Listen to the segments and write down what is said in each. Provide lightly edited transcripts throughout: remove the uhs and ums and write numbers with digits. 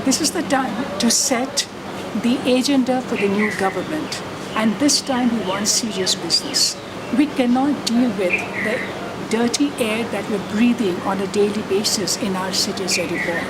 This is the time to set the agenda for the new government. And this time we want serious business. We cannot deal with the dirty air that we're breathing on a daily basis in our cities anymore.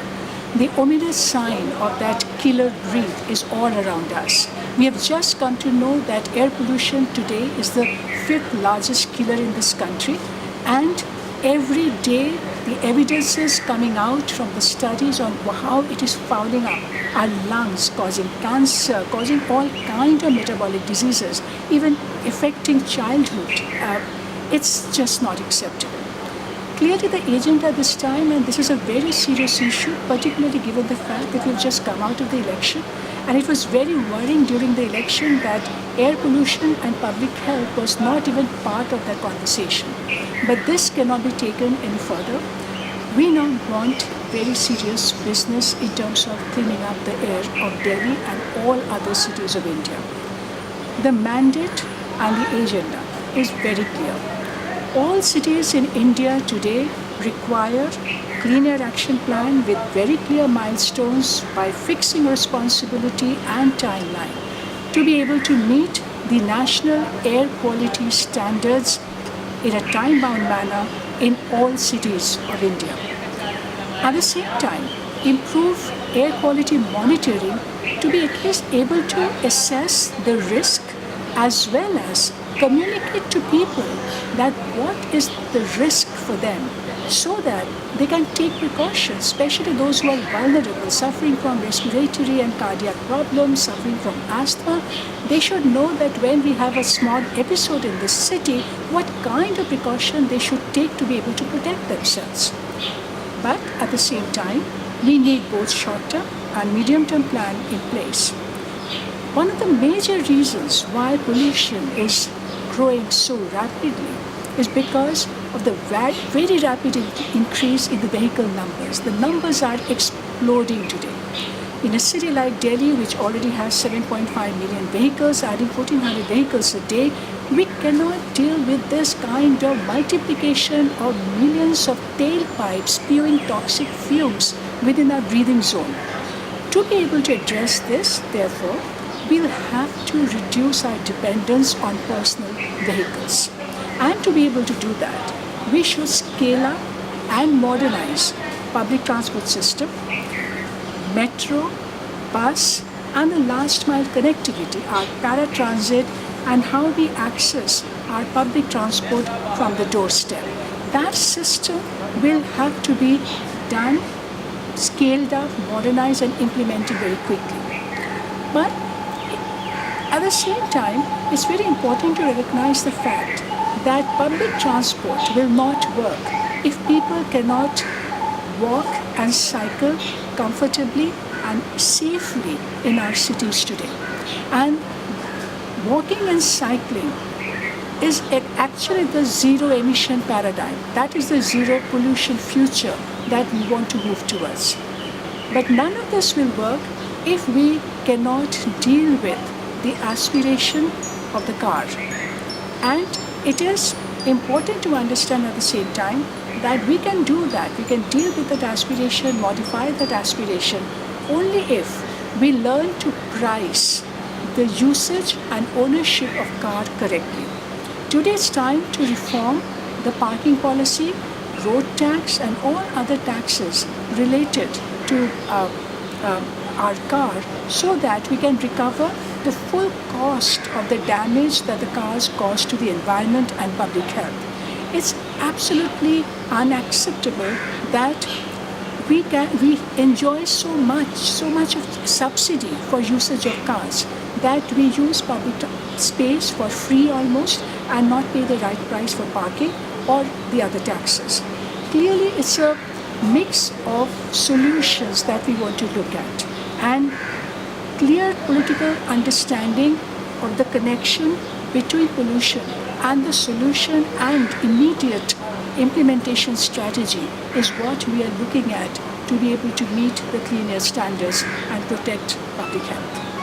The ominous sign of that killer breed is all around us. We have just come to know that air pollution today is the 5th largest killer in this country, and every day the evidence is coming out from the studies on how it is fouling up our lungs, causing cancer, causing all kinds of metabolic diseases, even affecting childhood. It's just not acceptable. Clearly the agenda this time, and this is a very serious issue, particularly given the fact that we've just come out of the election, and it was very worrying during the election that air pollution and public health was not even part of that conversation. But this cannot be taken any further. We now want very serious business in terms of cleaning up the air of Delhi and all other cities of India. The mandate and the agenda is very clear. All cities in India today require Clean Air Action Plan with very clear milestones by fixing responsibility and timeline to be able to meet the national air quality standards in a time-bound manner in all cities of India. At the same time, improve air quality monitoring to be at least able to assess the risk as well as communicate to people that what is the risk for them so that they can take precautions, especially those who are vulnerable, suffering from respiratory and cardiac problems, suffering from asthma. They should know that when we have a smog episode in this city, what kind of precaution they should take to be able to protect themselves. But at the same time, we need both short-term and medium-term plan in place. One of the major reasons why pollution is growing so rapidly is because of the very rapid increase in the vehicle numbers. The numbers are exploding today. In a city like Delhi, which already has 7.5 million vehicles, adding 1,400 vehicles a day, we cannot deal with this kind of multiplication of millions of tailpipes spewing toxic fumes within our breathing zone. To be able to address this, therefore, we'll have to reduce our dependence on personal vehicles. And to be able to do that, we should scale up and modernize public transport system, metro, bus, and the last mile connectivity, our paratransit, and how we access our public transport from the doorstep. That system will have to be done, scaled up, modernized, and implemented very quickly. But at the same time, it's very important to recognize the fact that public transport will not work if people cannot walk and cycle comfortably and safely in our cities today. And walking and cycling is actually the zero emission paradigm. That is the zero pollution future that we want to move towards. But none of this will work if we cannot deal with the aspiration of the car. And it is important to understand at the same time that we can do that. We can deal with that aspiration, modify that aspiration, only if we learn to price the usage and ownership of car correctly. Today it's time to reform the parking policy, road tax, and all other taxes related to our car so that we can recover the full cost of the damage that the cars cause to the environment and public health. It's absolutely unacceptable that we enjoy so much of subsidy for usage of cars that we use public space for free almost and not pay the right price for parking or the other taxes. Clearly, it's a mix of solutions that we want to look at, and clear political understanding of the connection between pollution and the solution and immediate implementation strategy is what we are looking at to be able to meet the clean air standards and protect public health.